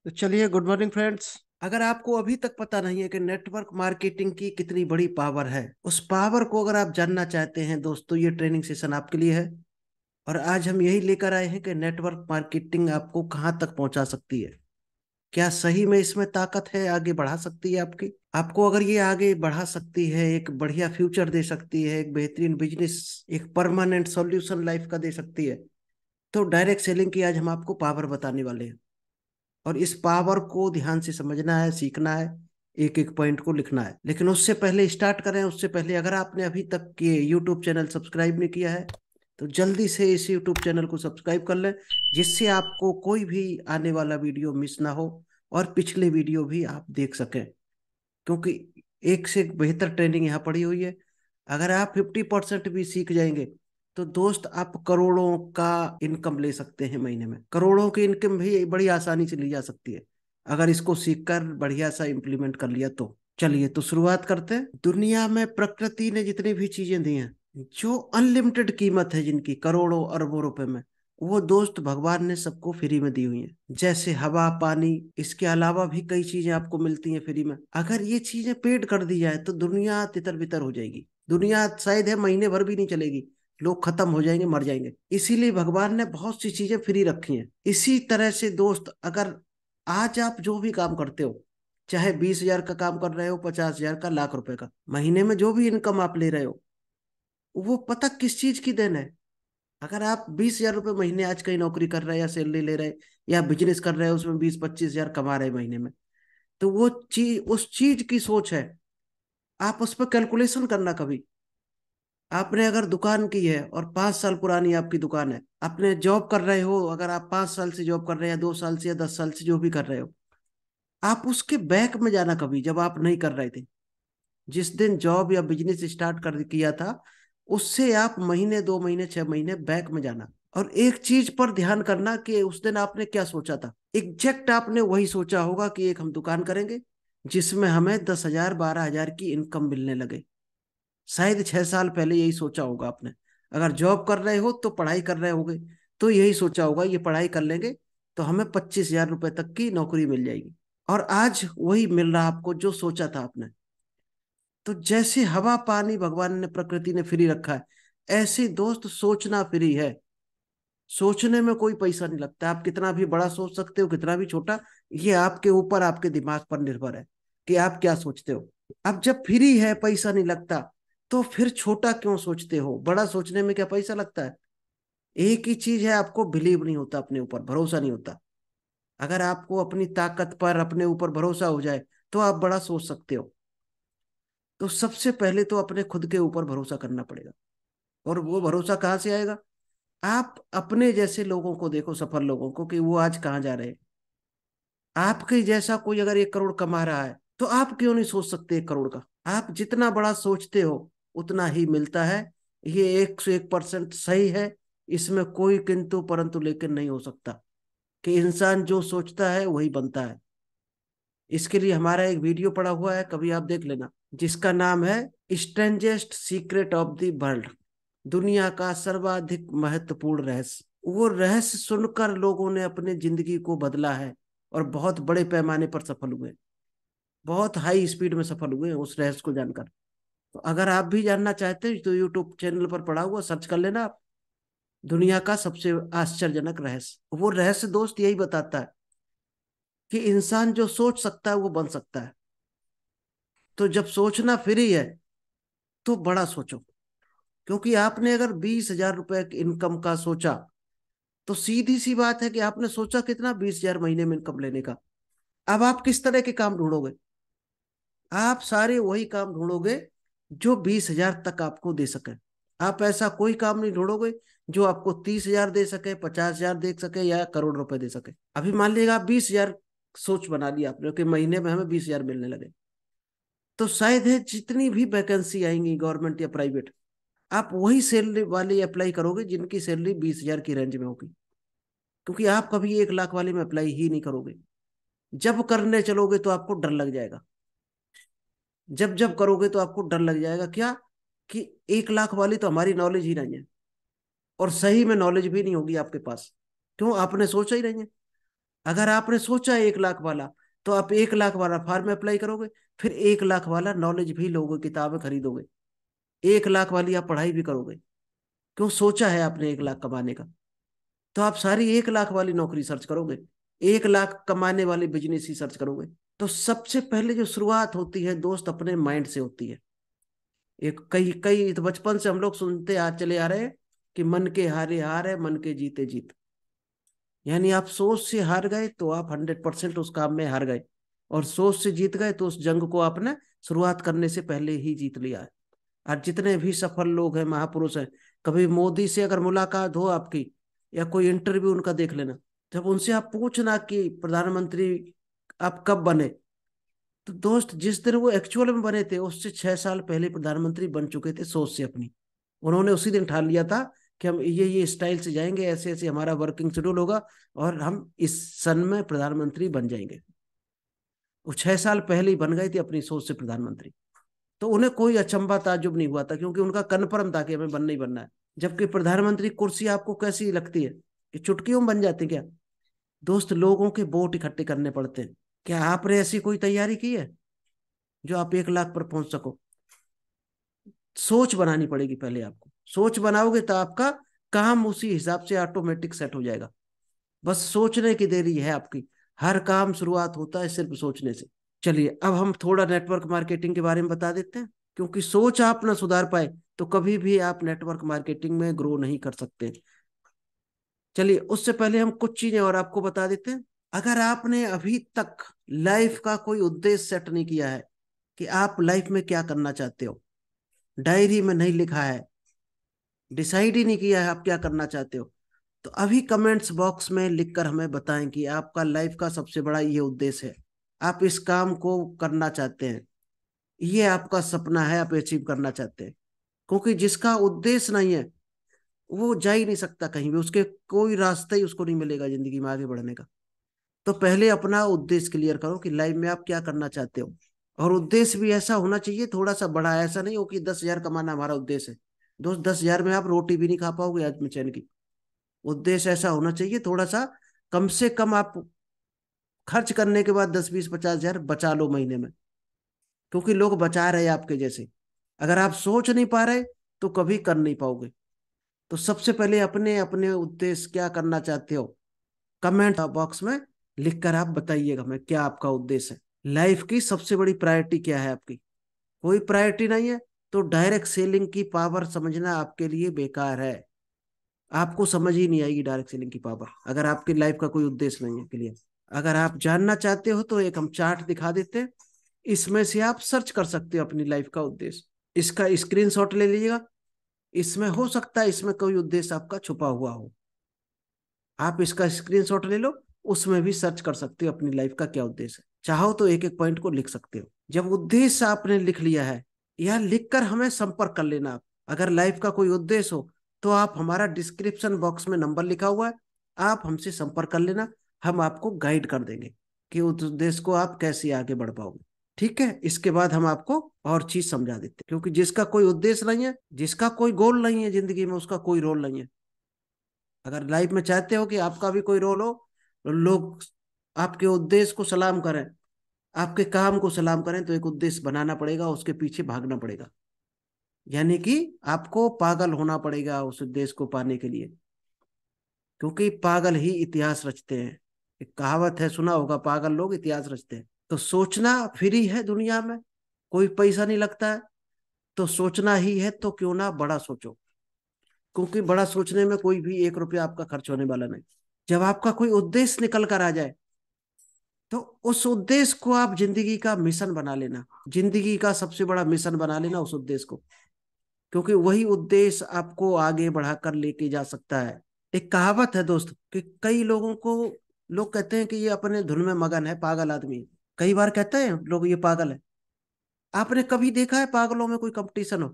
तो चलिए, good morning friends. अगर आपको अभी तक पता नहीं है कि नेटवर्क मार्केटिंग की कितनी बड़ी पावर है, उस पावर को अगर आप जानना चाहते हैं दोस्तों, ये ट्रेनिंग सेशन आपके लिए है। और आज हम यही लेकर आए हैं कि नेटवर्क मार्केटिंग आपको कहाँ तक पहुंचा सकती है। क्या सही में इसमें ताकत है, आगे बढ़ा सकती है आपकी आपको? अगर ये आगे बढ़ा सकती है, एक बढ़िया फ्यूचर दे सकती है, एक बेहतरीन बिजनेस, एक परमानेंट सॉल्यूशन लाइफ का दे सकती है, तो डायरेक्ट सेलिंग की आज हम आपको पावर बताने वाले हैं। और इस पावर को ध्यान से समझना है, सीखना है, एक एक पॉइंट को लिखना है। लेकिन उससे पहले स्टार्ट करें, उससे पहले अगर आपने अभी तक ये यूट्यूब चैनल सब्सक्राइब नहीं किया है, तो जल्दी से इस यूट्यूब चैनल को सब्सक्राइब कर लें, जिससे आपको कोई भी आने वाला वीडियो मिस ना हो और पिछले वीडियो भी आप देख सकें। क्योंकि एक से एक बेहतर ट्रेनिंग यहाँ पड़ी हुई है। अगर आप 50% भी सीख जाएंगे, तो दोस्त आप करोड़ों का इनकम ले सकते हैं। महीने में करोड़ों की इनकम भी बड़ी आसानी से ली जा सकती है, अगर इसको सीखकर बढ़िया सा इम्प्लीमेंट कर लिया तो। चलिए, तो शुरुआत करते हैं। दुनिया में प्रकृति ने जितनी भी चीजें दी हैं, जो अनलिमिटेड कीमत है जिनकी करोड़ों अरबों रुपए में, वो दोस्त भगवान ने सबको फ्री में दी हुई है। जैसे हवा, पानी, इसके अलावा भी कई चीजें आपको मिलती हैं फ्री में। अगर ये चीजें पेड कर दी जाए तो दुनिया तितर बितर हो जाएगी। दुनिया शायद है महीने भर भी नहीं चलेगी, लोग खत्म हो जाएंगे, मर जाएंगे। इसीलिए भगवान ने बहुत सी चीजें फ्री रखी हैं। इसी तरह से दोस्त, अगर आज आप जो भी काम करते हो, चाहे 20,000 का काम कर रहे हो, 50,000 का, लाख रुपए का, महीने में जो भी इनकम आप ले रहे हो, वो पता किस चीज की देन है? अगर आप 20,000 रुपये महीने आज कहीं नौकरी कर रहे हैं या सैलरी ले रहे हैं या बिजनेस कर रहे हैं, उसमें 20-25,000 कमा रहे हैं महीने में, तो वो चीज, उस चीज की सोच है। आप उस पर कैलकुलेशन करना कभी। आपने अगर दुकान की है और 5 साल पुरानी आपकी दुकान है, आपने जॉब कर रहे हो, अगर आप 5 साल से जॉब कर रहे हैं या 2 साल से या 10 साल से जो भी कर रहे हो, आप उसके बैक में जाना कभी, जब आप नहीं कर रहे थे, जिस दिन जॉब या बिजनेस स्टार्ट कर किया था, उससे आप महीने, 2 महीने, 6 महीने बैक में जाना। और एक चीज पर ध्यान करना कि उस दिन आपने क्या सोचा था। एग्जैक्ट आपने वही सोचा होगा कि एक हम दुकान करेंगे जिसमें हमें 10,000, 12,000 की इनकम मिलने लगे। शायद 6 साल पहले यही सोचा होगा आपने। अगर जॉब कर रहे हो तो पढ़ाई कर रहे होगे, तो यही सोचा होगा ये पढ़ाई कर लेंगे तो हमें 25,000 रुपए तक की नौकरी मिल जाएगी। और आज वही मिल रहा आपको जो सोचा था आपने। तो जैसे हवा, पानी भगवान ने, प्रकृति ने फ्री रखा है, ऐसे दोस्त सोचना फ्री है। सोचने में कोई पैसा नहीं लगता। आप कितना भी बड़ा सोच सकते हो, कितना भी छोटा, ये आपके ऊपर, आपके दिमाग पर निर्भर है कि आप क्या सोचते हो। अब जब फ्री है, पैसा नहीं लगता, तो फिर छोटा क्यों सोचते हो? बड़ा सोचने में क्या पैसा लगता है? एक ही चीज है, आपको बिलीव नहीं होता, अपने ऊपर भरोसा नहीं होता। अगर आपको अपनी ताकत पर, अपने ऊपर भरोसा हो जाए, तो आप बड़ा सोच सकते हो। तो सबसे पहले तो अपने खुद के ऊपर भरोसा करना पड़ेगा। और वो भरोसा कहाँ से आएगा? आप अपने जैसे लोगों को देखो, सफल लोगों को, कि वो आज कहाँ जा रहे हैं। आपके जैसा कोई अगर 1 करोड़ कमा रहा है, तो आप क्यों नहीं सोच सकते 1 करोड़ का? आप जितना बड़ा सोचते हो उतना ही मिलता है। ये 101% सही है। इसमें कोई किंतु परंतु लेकिन नहीं हो सकता, कि इंसान जो सोचता है वही बनता है। इसके लिए हमारा एक वीडियो पड़ा हुआ है, कभी आप देख लेना, जिसका नाम है strangest secret of the world, दुनिया का सर्वाधिक महत्वपूर्ण रहस्य। वो रहस्य सुनकर लोगों ने अपने जिंदगी को बदला है और बहुत बड़े पैमाने पर सफल हुए, बहुत हाई स्पीड में सफल हुए उस रहस्य को जानकर। तो अगर आप भी जानना चाहते हैं तो यूट्यूब चैनल पर पड़ा हुआ, सर्च कर लेना आप, दुनिया का सबसे आश्चर्यजनक रहस्य। वो रहस्य दोस्त यही बताता है कि इंसान जो सोच सकता है वो बन सकता है। तो जब सोचना फ्री है, तो बड़ा सोचो। क्योंकि आपने अगर 20,000 रुपए इनकम का सोचा, तो सीधी सी बात है कि आपने सोचा कितना, 20,000 महीने में इनकम लेने का। अब आप किस तरह के काम ढूंढोगे? आप सारे वही काम ढूंढोगे जो 20,000 तक आपको दे सके। आप ऐसा कोई काम नहीं ढूंढोगे जो आपको 30,000 दे सके, 50,000 दे सके, या करोड़ रुपए दे सके। अभी मान लीजिएगा आप 20,000 सोच बना लिया आपने कि महीने में हमें 20,000 मिलने लगे, तो शायद है जितनी भी वैकेंसी आएंगी गवर्नमेंट या प्राइवेट, आप वही सैलरी वाली अप्लाई करोगे जिनकी सैलरी 20,000 की रेंज में होगी। क्योंकि आप कभी 1 लाख वाले में अप्लाई ही नहीं करोगे। जब करने चलोगे तो आपको डर लग जाएगा। जब जब करोगे तो आपको डर लग जाएगा, क्या? कि 1 लाख वाली तो हमारी नॉलेज ही नहीं है, और सही में नॉलेज भी नहीं होगी आपके पास। क्यों? आपने सोचा ही नहीं है। अगर आपने सोचा 1 लाख वाला, तो आप 1 लाख वाला फॉर्म में अप्लाई करोगे, फिर 1 लाख वाला नॉलेज भी लोगे, किताबें खरीदोगे, 1 लाख वाली आप पढ़ाई भी करोगे। क्यों? सोचा है आपने 1 लाख कमाने का, तो आप सारी 1 लाख वाली नौकरी सर्च करोगे, 1 लाख कमाने वाले बिजनेस ही सर्च करोगे। तो सबसे पहले जो शुरुआत होती है दोस्त, अपने माइंड से होती है। एक कई कई तो बचपन से हम लोग सुनते आ चले आ रहे हैं कि मन के हारे हार है, मन के जीते जीत। यानी आप सोच से हार गए तो आप 100% उस काम में हार गए, और सोच से जीत गए तो उस जंग को आपने शुरुआत करने से पहले ही जीत लिया है। और जितने भी सफल लोग हैं, महापुरुष हैं, कभी मोदी से अगर मुलाकात हो आपकी, या कोई इंटरव्यू उनका देख लेना, जब उनसे आप पूछना कि प्रधानमंत्री आप कब बने, तो दोस्त जिस दिन वो एक्चुअल में बने थे उससे 6 साल पहले प्रधानमंत्री बन चुके थे, सोच से अपनी। उन्होंने उसी दिन ठान लिया था कि हम ये स्टाइल से जाएंगे, ऐसे ऐसे हमारा वर्किंग शेड्यूल होगा, और हम इस सन में प्रधानमंत्री बन जाएंगे। वो 6 साल पहले ही बन गए थे अपनी सोच से प्रधानमंत्री। तो उन्हें कोई अचंभा ताज्जुब नहीं हुआ था, क्योंकि उनका कन्फर्म था कि हमें बनना ही बनना है। जबकि प्रधानमंत्री कुर्सी आपको कैसी लगती है कि चुटकियों में बन जाती क्या? दोस्त, लोगों के वोट इकट्ठे करने पड़ते हैं। क्या आपने ऐसी कोई तैयारी की है जो आप 1 लाख पर पहुंच सको? सोच बनानी पड़ेगी पहले आपको। सोच बनाओगे तो आपका काम उसी हिसाब से ऑटोमेटिक सेट हो जाएगा। बस सोचने की देरी है आपकी। हर काम शुरुआत होता है सिर्फ सोचने से। चलिए, अब हम थोड़ा नेटवर्क मार्केटिंग के बारे में बता देते हैं, क्योंकि सोच आप ना सुधार पाए तो कभी भी आप नेटवर्क मार्केटिंग में ग्रो नहीं कर सकते। चलिए, उससे पहले हम कुछ चीजें और आपको बता देते हैं। अगर आपने अभी तक लाइफ का कोई उद्देश्य सेट नहीं किया है कि आप लाइफ में क्या करना चाहते हो, डायरी में नहीं लिखा है, डिसाइड ही नहीं किया है आप क्या करना चाहते हो, तो अभी कमेंट्स बॉक्स में लिखकर हमें बताएं कि आपका लाइफ का सबसे बड़ा ये उद्देश्य है, आप इस काम को करना चाहते हैं, ये आपका सपना है, आप अचीव करना चाहते हैं। क्योंकि जिसका उद्देश्य नहीं है वो जा ही नहीं सकता कहीं भी, उसके कोई रास्ता ही उसको नहीं मिलेगा जिंदगी में आगे बढ़ने का। तो पहले अपना उद्देश्य क्लियर करो कि लाइफ में आप क्या करना चाहते हो। और उद्देश्य भी ऐसा होना चाहिए थोड़ा सा बड़ा, ऐसा नहीं हो कि 10,000 कमाना हमारा उद्देश्य है। दोस्त, 10,000 में आप रोटी भी नहीं खा पाओगे आज में चैन की। उद्देश्य ऐसा होना चाहिए थोड़ा सा, कम से कम आप खर्च करने के बाद 10, 20, 50,000 बचा लो महीने में, क्योंकि लोग बचा रहे हैं आपके जैसे। अगर आप सोच नहीं पा रहे तो कभी कर नहीं पाओगे। तो सबसे पहले अपने अपने उद्देश्य क्या करना चाहते हो, कमेंट बॉक्स में लिखकर आप बताइएगा हमें क्या आपका उद्देश्य है। लाइफ की सबसे बड़ी प्रायोरिटी क्या है आपकी? कोई प्रायोरिटी नहीं है तो डायरेक्ट सेलिंग की पावर समझना आपके लिए बेकार है। आपको समझ ही नहीं आएगी डायरेक्ट सेलिंग की पावर, अगर आपकी लाइफ का कोई उद्देश्य नहीं है क्लियर। अगर आप जानना चाहते हो तो एक हम चार्ट दिखा देते हैं, इसमें से आप सर्च कर सकते हो अपनी लाइफ का उद्देश्य। इसका स्क्रीनशॉट ले लीजिएगा। इसमें हो सकता है इसमें कोई उद्देश्य आपका छुपा हुआ हो, आप इसका स्क्रीनशॉट ले लो। उसमें भी सर्च कर सकते हो अपनी लाइफ का क्या उद्देश्य है। चाहो तो एक एक पॉइंट को लिख सकते हो। जब उद्देश्य आपने लिख लिया है, यह लिखकर हमें संपर्क कर लेना आप। अगर लाइफ का कोई उद्देश्य हो तो आप, हमारा डिस्क्रिप्शन बॉक्स में नंबर लिखा हुआ है, आप हमसे संपर्क कर लेना। हम आपको गाइड कर देंगे कि उस उद्देश्य को आप कैसे आगे बढ़ पाओगे। ठीक है, इसके बाद हम आपको और चीज समझा देते हैं, क्योंकि जिसका कोई उद्देश्य नहीं है, जिसका कोई गोल नहीं है जिंदगी में, उसका कोई रोल नहीं है। अगर लाइफ में चाहते हो कि आपका भी कोई रोल हो, लोग आपके उद्देश्य को सलाम करें, आपके काम को सलाम करें, तो एक उद्देश्य बनाना पड़ेगा, उसके पीछे भागना पड़ेगा। यानी कि आपको पागल होना पड़ेगा उस उद्देश्य को पाने के लिए, क्योंकि पागल ही इतिहास रचते हैं। एक कहावत है, सुना होगा, पागल लोग इतिहास रचते हैं। तो सोचना फ्री है दुनिया में, कोई पैसा नहीं लगता है। तो सोचना ही है तो क्यों ना बड़ा सोचो, क्योंकि बड़ा सोचने में कोई भी 1 रुपया आपका खर्च होने वाला नहीं। जब आपका कोई उद्देश्य निकल कर आ जाए तो उस उद्देश्य को आप जिंदगी का मिशन बना लेना, जिंदगी का सबसे बड़ा मिशन बना लेना उस उद्देश्य को, क्योंकि वही उद्देश्य आपको आगे बढ़ाकर लेके जा सकता है। एक कहावत है दोस्त कि कई लोगों को, लोग कहते हैं कि ये अपने धुन में मगन है, पागल आदमी है। कई बार कहते हैं लोग ये पागल है। आपने कभी देखा है पागलों में कोई कंपटीशन हो?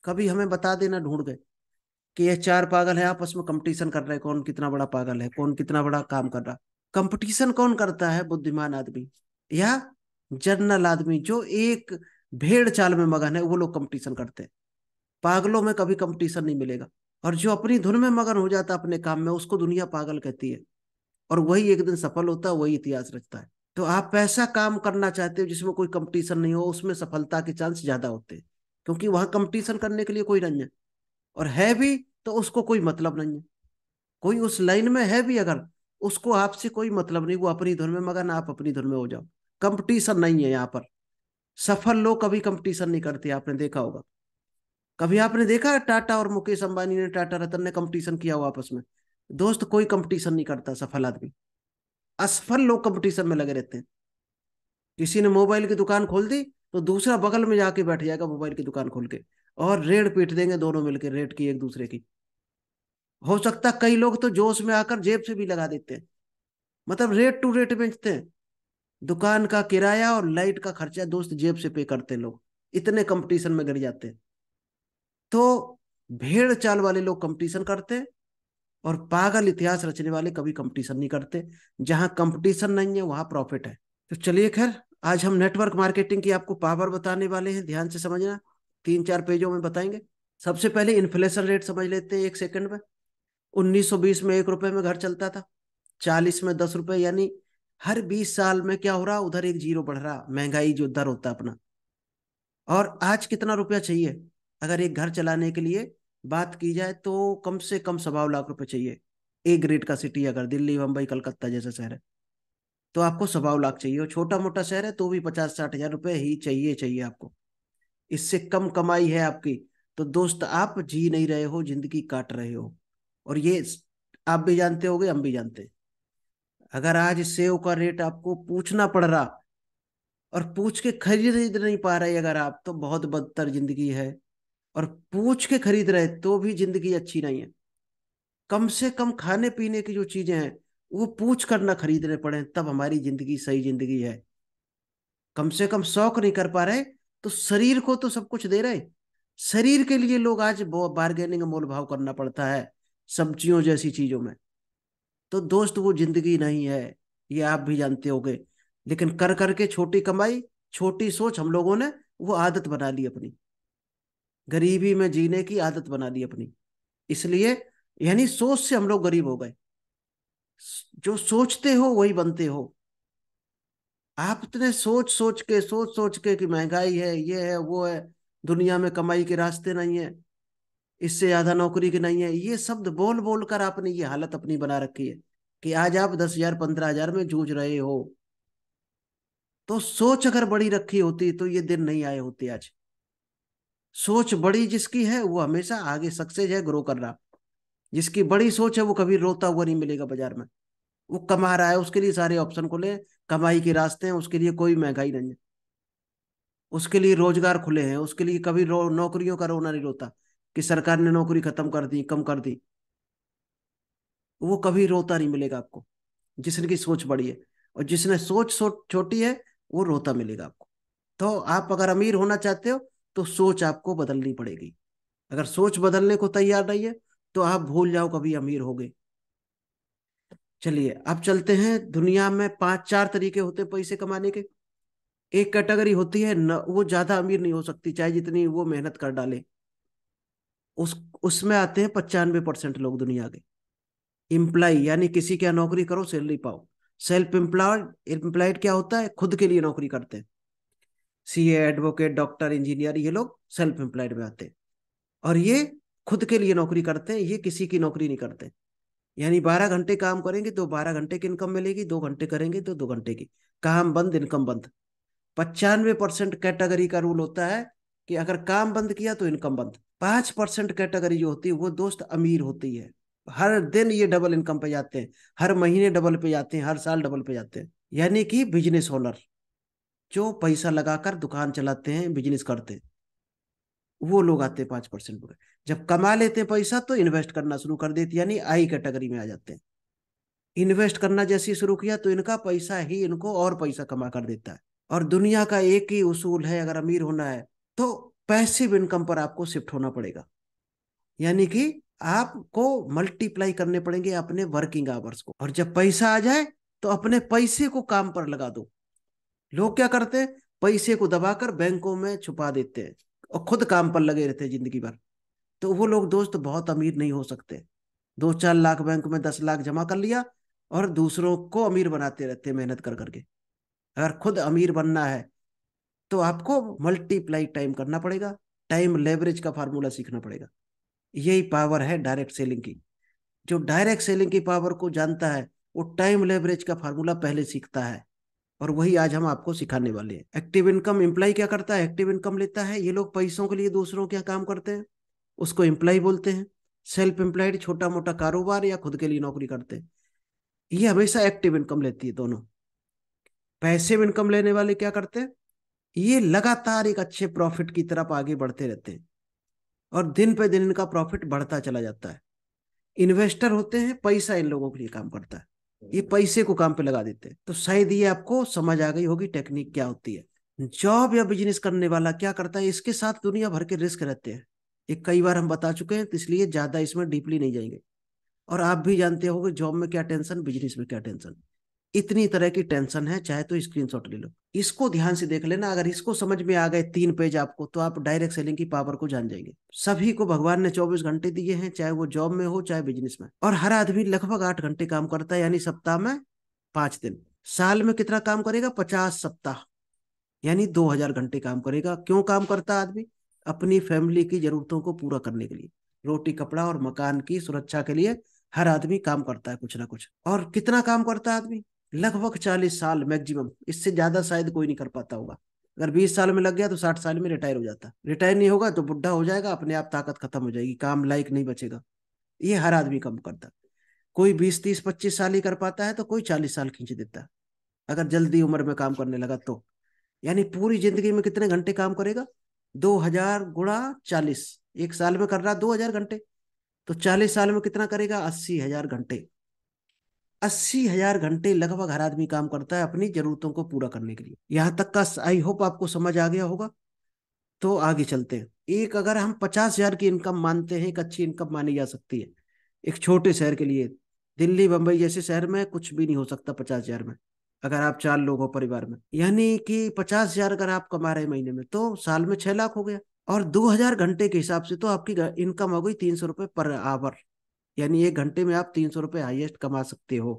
कभी हमें बता देना ढूंढ के कि ये 4 पागल है आपस में कंपटीशन कर रहे हैं, कौन कितना बड़ा पागल है, कौन कितना बड़ा काम कर रहा। कंपटीशन कौन करता है? बुद्धिमान आदमी या जनरल आदमी जो एक भेड़ चाल में मगन है, वो लोग कंपटीशन करते हैं। पागलों में कभी कंपटीशन नहीं मिलेगा। और जो अपनी धुन में मगन हो जाता है अपने काम में, उसको दुनिया पागल कहती है। और वही एक दिन सफल होता है, वही इतिहास रचता है। तो आप ऐसा काम करना चाहते हो जिसमें कोई कंपटीशन नहीं हो, उसमें सफलता के चांस ज्यादा होते हैं, क्योंकि वहां कंपटीशन करने के लिए कोई नहीं है, और है भी तो उसको कोई मतलब नहीं है। कोई उस लाइन में है भी अगर, उसको आपसे कोई मतलब नहीं, वो अपनी धुन में मगन, आप अपनी धुन में हो जाओ। कंपटीशन नहीं है यहाँ पर। सफल लोग कभी कंपटीशन नहीं करते, आपने देखा होगा। कभी आपने देखा है टाटा और मुकेश अंबानी ने, टाटा रतन ने कंपटीशन किया हो आपस में? दोस्त, कोई कंपटीशन नहीं करता सफल आदमी। असफल लोग कंपटीशन में लगे रहते हैं। किसी ने मोबाइल की दुकान खोल दी तो दूसरा बगल में जाके बैठ जाएगा मोबाइल की दुकान खोल के, और रेड पीट देंगे दोनों मिलकर, रेड की एक दूसरे की। हो सकता है कई लोग तो जोश में आकर जेब से भी लगा देते हैं, मतलब रेट टू रेट बेचते हैं। दुकान का किराया और लाइट का खर्चा दोस्त जेब से पे करते हैं लोग, इतने कंपटीशन में गिर जाते हैं। तो भेड़ चाल वाले लोग कंपटीशन करते हैं, और पागल इतिहास रचने वाले कभी कंपटीशन नहीं करते। जहां कंपटीशन नहीं है वहां प्रॉफिट है। तो चलिए खैर, आज हम नेटवर्क मार्केटिंग की आपको पावर बताने वाले हैं, ध्यान से समझना। 3-4 पेजों में बताएंगे। सबसे पहले इन्फ्लेशन रेट समझ लेते हैं 1 सेकंड में। 1920 में 1 रुपए में घर चलता था, 40 में 10 रुपए, यानी हर 20 साल में क्या हो रहा, उधर एक जीरो बढ़ रहा, महंगाई जो दर होता है अपना। और आज कितना रुपया चाहिए अगर एक घर चलाने के लिए बात की जाए, तो कम से कम 1.25 लाख रुपए चाहिए। ए ग्रेड का सिटी अगर दिल्ली मुंबई कलकत्ता जैसा शहर है तो आपको 1.25 लाख चाहिए, और छोटा मोटा शहर है तो भी 50-60 हजार रुपए ही चाहिए चाहिए आपको। इससे कम कमाई है आपकी तो दोस्त आप जी नहीं रहे हो, जिंदगी काट रहे हो। और ये आप भी जानते होगे, हम भी जानते हैं। अगर आज सेव का रेट आपको पूछना पड़ रहा और पूछ के खरीद नहीं पा रहे अगर आप, तो बहुत बदतर जिंदगी है। और पूछ के खरीद रहे तो भी जिंदगी अच्छी नहीं है। कम से कम खाने पीने की जो चीजें हैं वो पूछ कर ना खरीदने पड़े, तब हमारी जिंदगी सही जिंदगी है। कम से कम शौक नहीं कर पा रहे तो शरीर को तो सब कुछ दे रहे। शरीर के लिए लोग आज बार्गेनिंग मोल भाव करना पड़ता है सब्जियों जैसी चीजों में। तो दोस्त वो जिंदगी नहीं है, ये आप भी जानते होगे। लेकिन कर करके छोटी कमाई, छोटी सोच, हम लोगों ने वो आदत बना ली अपनी, गरीबी में जीने की आदत बना ली अपनी। इसलिए यानी सोच से हम लोग गरीब हो गए। जो सोचते हो वही बनते हो। आप इतने सोच सोच के कि महंगाई है, ये है, वो है, दुनिया में कमाई के रास्ते नहीं है, इससे ज्यादा नौकरी की नहीं है, ये शब्द बोल बोल कर आपने ये हालत अपनी बना रखी है कि आज आप 10,000 15,000 में जूझ रहे हो। तो सोच अगर बड़ी रखी होती तो ये दिन नहीं आए होते आज। सोच बड़ी जिसकी है वो हमेशा आगे सक्सेस है, ग्रो कर रहा। जिसकी बड़ी सोच है वो कभी रोता हुआ नहीं मिलेगा बाजार में। वो कमा रहा है, उसके लिए सारे ऑप्शन खुले हैं, कमाई के रास्ते हैं, उसके लिए कोई महंगाई नहीं है, उसके लिए रोजगार खुले हैं, उसके लिए कभी नौकरियों का रोना नहीं रोता कि सरकार ने नौकरी खत्म कर दी, कम कर दी। वो कभी रोता नहीं मिलेगा आपको, जिसने सोच बड़ी है। और जिसने सोच छोटी है वो रोता मिलेगा आपको। तो आप अगर अमीर होना चाहते हो तो सोच आपको बदलनी पड़ेगी। अगर सोच बदलने को तैयार नहीं है तो आप भूल जाओ कभी अमीर होगे। चलिए अब चलते हैं। दुनिया में 5-4 तरीके होते हैं पैसे कमाने के। एक कैटेगरी होती है न, वो ज्यादा अमीर नहीं हो सकती चाहे जितनी वो मेहनत कर डाले। उस उसमें आते हैं 95% लोग दुनिया के। इम्प्लाई, यानी किसी क्या नौकरी करो सैलरी पाओ। सेल्फ एम्प्लॉयड, एम्प्लॉयड क्या होता है, खुद के लिए नौकरी करते हैं। सीए, एडवोकेट, डॉक्टर, इंजीनियर, ये लोग सेल्फ एम्प्लॉयड में आते हैं। और ये खुद के लिए नौकरी करते हैं, ये किसी की नौकरी नहीं करते। यानी 12 घंटे काम करेंगे तो 12 घंटे की इनकम मिलेगी, 2 घंटे करेंगे तो 2 घंटे की। काम बंद, इनकम बंद। 95% कैटेगरी का रूल होता है कि अगर काम बंद किया तो इनकम बंद। 5% कैटेगरी जो होती है वो दोस्त अमीर होती है। हर दिन ये डबल इनकम पे जाते हैं, हर महीने डबल पे जाते हैं, हर साल डबल पे जाते हैं। यानी कि बिजनेस ओनर जो पैसा लगाकर दुकान चलाते हैं, बिजनेस करते हैं, वो लोग आते हैं 5% पे। जब कमा लेते हैं पैसा तो इन्वेस्ट करना शुरू कर देते, यानी आई कैटेगरी में आ जाते हैं। इन्वेस्ट करना जैसे शुरू किया तो इनका पैसा ही इनको और पैसा कमा कर देता है। और दुनिया का एक ही उसूल है, अगर अमीर होना है तो पैसिव इनकम पर आपको शिफ्ट होना पड़ेगा। यानी कि आपको मल्टीप्लाई करने पड़ेंगे अपने वर्किंग आवर्स को, और जब पैसा आ जाए तो अपने पैसे को काम पर लगा दो। लोग क्या करते हैं, पैसे को दबाकर बैंकों में छुपा देते हैं और खुद काम पर लगे रहते हैं जिंदगी भर। तो वो लोग दोस्त बहुत अमीर नहीं हो सकते। 2-4 लाख बैंक में 10 लाख जमा कर लिया और दूसरों को अमीर बनाते रहते हैं मेहनत कर करके। अगर खुद अमीर बनना है तो आपको मल्टीप्लाई टाइम करना पड़ेगा, टाइम लेवरेज का फार्मूला सीखना पड़ेगा। यही पावर है डायरेक्ट सेलिंग की। जो डायरेक्ट सेलिंग की पावर को जानता है वो टाइम लेवरेज का फार्मूला पहले सीखता है, और वही आज हम आपको सिखाने वाले हैं। एक्टिव इनकम एम्प्लॉय क्या करता है? एक्टिव इनकम लेता है। ये लोग पैसों के लिए दूसरों के यहाँ काम करते हैं, उसको एम्प्लॉय बोलते हैं। सेल्फ एम्प्लॉयड छोटा मोटा कारोबार या खुद के लिए नौकरी करते हैं, ये हमेशा एक्टिव इनकम लेती है दोनों। पैसिव इनकम लेने वाले क्या करते हैं? ये लगातार एक अच्छे प्रॉफिट की तरफ आगे बढ़ते रहते हैं, और दिन पे दिन इनका प्रॉफिट बढ़ता चला जाता है। इन्वेस्टर होते हैं, पैसा इन लोगों के लिए काम करता है, ये पैसे को काम पे लगा देते हैं। तो शायद ये आपको समझ आ गई होगी टेक्निक क्या होती है। जॉब या बिजनेस करने वाला क्या करता है? इसके साथ दुनिया भर के रिस्क रहते हैं, ये कई बार हम बता चुके हैं, तो इसलिए ज्यादा इसमें डीपली नहीं जाएंगे। और आप भी जानते होगे जॉब में क्या टेंशन, बिजनेस में क्या टेंशन। इतनी तरह की टेंशन है, चाहे तो स्क्रीनशॉट ले लो, इसको ध्यान से देख लेना। अगर इसको समझ में आ गए 3 पेज आपको, तो आप डायरेक्ट सेलिंग की पावर को जान जाएंगे। सभी को भगवान ने 24 घंटे दिए हैं, चाहे वो जॉब में हो चाहे बिजनेस में, और हर आदमी लगभग 8 घंटे काम करता है, यानी सप्ताह में 5 दिन। साल में कितना काम करेगा? 50 सप्ताह, यानी 2000 घंटे काम करेगा। क्यों काम करता है आदमी? अपनी फैमिली की जरूरतों को पूरा करने के लिए, रोटी कपड़ा और मकान की सुरक्षा के लिए हर आदमी काम करता है कुछ ना कुछ। और कितना काम करता है आदमी? लगभग 40 साल मैक्सिमम, इससे ज्यादा शायद कोई नहीं कर पाता होगा। अगर 20 साल में लग गया तो 60 साल में रिटायर हो जाता। रिटायर नहीं होगा तो बुढ़ा हो जाएगा, अपने आप ताकत खत्म हो जाएगी, काम लायक नहीं बचेगा। ये हर आदमी काम करता है। कोई 20 30 25 साल ही कर पाता है, तो कोई 40 साल खींच देता है, अगर जल्दी उम्र में काम करने लगा तो। यानी पूरी जिंदगी में कितने घंटे काम करेगा? 2000 गुणा 40, एक साल में कर रहा 2000 घंटे, तो 40 साल में कितना करेगा? 80 000 घंटे। 80 000 घंटे लगभग हर आदमी काम करता है अपनी जरूरतों को पूरा करने के लिए। यहाँ तक का आई होप आपको समझ आ गया होगा। तो आगे चलते हैं। एक अगर हम 50 000 की इनकम मानते हैं, एक अच्छी इनकम मानी जा सकती है एक छोटे शहर के लिए। दिल्ली बंबई जैसे शहर में कुछ भी नहीं हो सकता 50 000 में, अगर आप 4 लोग हो परिवार में। यानी कि 50 000 अगर आप कमा रहे महीने में, तो साल में 6 लाख हो गया। और 2000 घंटे के हिसाब से तो आपकी इनकम हो गई 300 रुपये पर आवर। यानी 1 घंटे में आप 300 रुपये हाईएस्ट कमा सकते हो,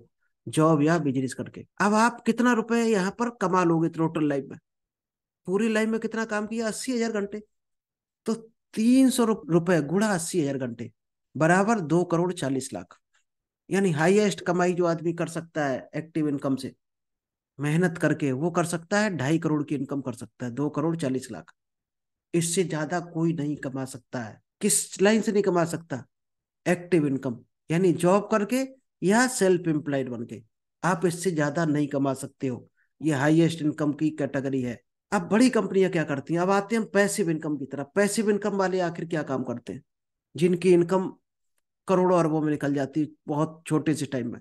जॉब या बिजनेस करके। अब आप कितना रुपए यहाँ पर कमा लोगे टोटल लाइफ में? पूरी लाइफ में कितना काम किया? 80 000 घंटे। तो 300 रुपये गुणा 80 000 घंटे बराबर 2 करोड़ 40 लाख। यानी हाईएस्ट कमाई जो आदमी कर सकता है एक्टिव इनकम से मेहनत करके, वो कर सकता है 2.5 करोड़ की इनकम कर सकता है, 2 करोड़ 40 लाख। इससे ज्यादा कोई नहीं कमा सकता है। किस लाइन से नहीं कमा सकता? एक्टिव इनकम, यानी जॉब करके या सेल्फ एम्प्लॉयड बन के। आप इससे ज्यादा नहीं कमा सकते हो। ये हाईएस्ट इनकम की कैटेगरी है। अब बड़ी कंपनियां क्या करती हैं? अब आते हैं पैसिव इनकम की तरफ। पैसिव इनकम वाले आखिर क्या काम करते हैं? जिनकी इनकम करोड़ों अरबों में निकल जाती है बहुत छोटे से टाइम में।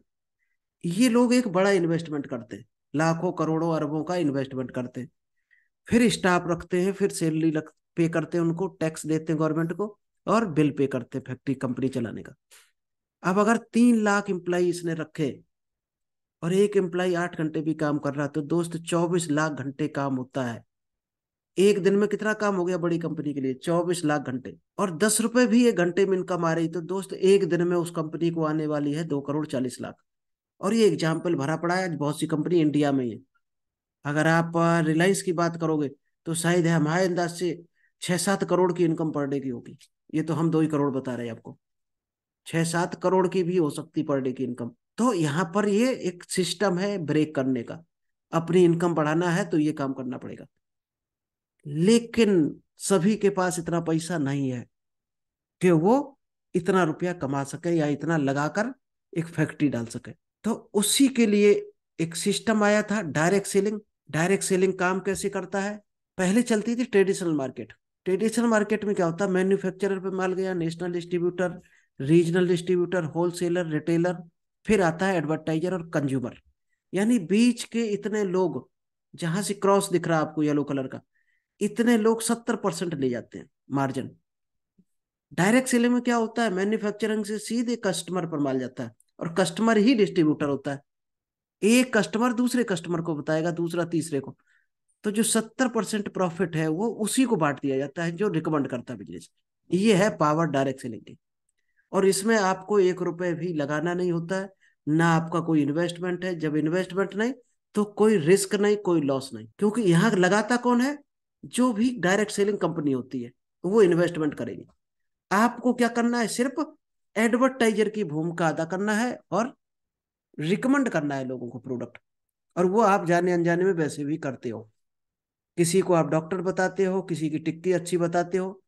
ये लोग एक बड़ा इन्वेस्टमेंट करते हैं, लाखों करोड़ों अरबों का इन्वेस्टमेंट करते हैं, फिर स्टाफ रखते हैं, फिर सैलरी पे करते हैं उनको, टैक्स देते हैं गवर्नमेंट को, और बिल पे करते हैं फैक्ट्री कंपनी चलाने का। अब अगर 3 लाख एम्प्लाई इसने रखे, और एक एम्प्लाई 8 घंटे भी काम कर रहा है, तो दोस्त 24 लाख घंटे काम होता है। एक दिन में कितना काम हो गया बड़ी कंपनी के लिए? 24 लाख घंटे। और 10 रुपए भी एक घंटे में इनकम आ रही, तो दोस्त एक दिन में उस कंपनी को आने वाली है 2 करोड़ 40 लाख। और ये एग्जाम्पल भरा पड़ा है, आज बहुत सी कंपनी इंडिया में ही है। अगर आप रिलायंस की बात करोगे, तो शायद है हमारे अंदाज से 6 7 करोड़ की इनकम पर डे की होगी। ये तो हम 2 ही करोड़ बता रहे हैं आपको, 6 7 करोड़ की भी हो सकती पर डे की इनकम। तो यहाँ पर ये एक सिस्टम है ब्रेक करने का। अपनी इनकम बढ़ाना है तो ये काम करना पड़ेगा। लेकिन सभी के पास इतना पैसा नहीं है कि वो इतना रुपया कमा सके या इतना लगाकर एक फैक्ट्री डाल सके। तो उसी के लिए एक सिस्टम आया था डायरेक्ट सेलिंग। डायरेक्ट सेलिंग काम कैसे करता है? पहले चलती थी ट्रेडिशनल मार्केट। ट्रेडिशनल मार्केट में क्या होता है? मैन्युफैक्चरर पे माल गया, national distributor, regional distributor, wholesaler, retailer, फिर आता है एडवर्टाइजर और कंज्यूमर। यानी बीच के इतने लोग, जहां से क्रॉस दिख रहा है आपको येलो कलर का, इतने लोग 70% ले जाते हैं मार्जिन। डायरेक्ट सेलिंग में क्या होता है? मैन्युफैक्चरिंग से सीधे कस्टमर पर माल जाता है, और कस्टमर ही डिस्ट्रीब्यूटर होता है। एक कस्टमर दूसरे कस्टमर को बताएगा, दूसरा तीसरे को। तो जो 70% प्रॉफिट है वो उसी को बांट दिया जाता है जो रिकमेंड करता है बिजनेस। ये है पावर डायरेक्ट सेलिंग की। और इसमें आपको 1 रुपए भी लगाना नहीं होता है, ना आपका कोई इन्वेस्टमेंट है। जब इन्वेस्टमेंट नहीं तो कोई रिस्क नहीं, कोई लॉस नहीं, क्योंकि यहाँ लगाता कौन है? जो भी डायरेक्ट सेलिंग कंपनी होती है वो इन्वेस्टमेंट करेगी। आपको क्या करना है? सिर्फ एडवर्टाइजर की भूमिका अदा करना है और रिकमेंड करना है लोगों को प्रोडक्ट। और वो आप जाने अनजाने में वैसे भी करते हो। किसी को आप डॉक्टर बताते हो, किसी की टिक्की अच्छी बताते हो,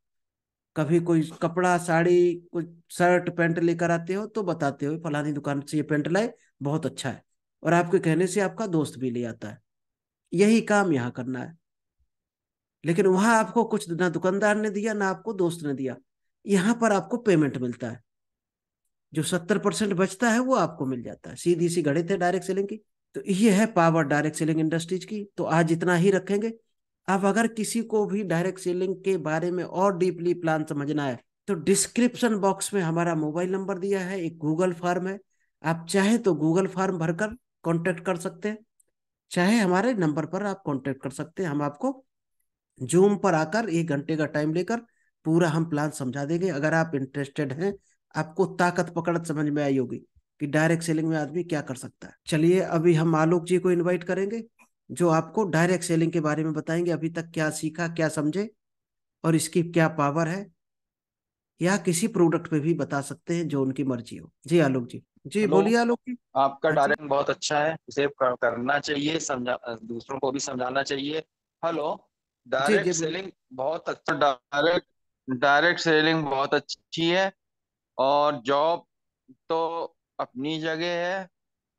कभी कोई कपड़ा साड़ी कुछ शर्ट पैंट लेकर आते हो तो बताते हो फलानी दुकान से ये पैंट लाए, बहुत अच्छा है। और आपके कहने से आपका दोस्त भी ले आता है। यही काम यहाँ करना है। लेकिन वहां आपको कुछ ना दुकानदार ने दिया ना आपको दोस्त ने दिया। यहाँ पर आपको पेमेंट मिलता है। जो 70% बचता है वो आपको मिल जाता है। सीधी सी गणित है डायरेक्ट सेलिंग की। तो ये है पावर डायरेक्ट सेलिंग इंडस्ट्रीज की। तो आज इतना ही रखेंगे। अब अगर किसी को भी डायरेक्ट सेलिंग के बारे में और डीपली प्लान समझना है तो डिस्क्रिप्शन बॉक्स में हमारा मोबाइल नंबर दिया है, एक गूगल फॉर्म है। आप चाहे तो गूगल फॉर्म भरकर कांटेक्ट कर सकते हैं, चाहे हमारे नंबर पर आप कांटेक्ट कर सकते हैं। हम आपको जूम पर आकर 1 घंटे का टाइम लेकर पूरा हम प्लान समझा देंगे, अगर आप इंटरेस्टेड हैं। आपको ताकत पकड़ समझ में आई होगी कि डायरेक्ट सेलिंग में आदमी क्या कर सकता है। चलिए अभी हम आलोक जी को इनवाइट करेंगे, जो आपको डायरेक्ट सेलिंग के बारे में बताएंगे, अभी तक क्या सीखा, क्या समझे और इसकी क्या पावर है। या किसी प्रोडक्ट पे भी बता सकते हैं, जो उनकी मर्जी हो। जी आलोक जी। जी हेलो। बोलिए आलोक जी। आपका हाँ जी। डायरेक्ट बहुत अच्छा है, इसे करना चाहिए, समझा दूसरों को भी समझाना चाहिए। हेलो। जी जी डायरेक्ट बोलिए। सेलिंग बहुत अच्छा, डायरेक्ट डायरेक्ट सेलिंग बहुत अच्छी है। और जॉब तो अपनी जगह है।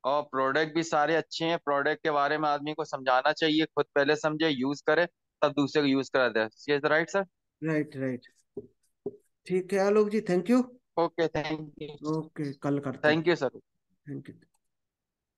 और प्रोडक्ट भी सारे अच्छे हैं। प्रोडक्ट के बारे में आदमी को समझाना चाहिए, खुद पहले समझे, यूज करे, तब दूसरे को यूज करा दे। Right sir. Right right. ठीक है Alok ji, thank you. Okay, thank you. Okay, कल करते हैं। Thank you sir. Thank you.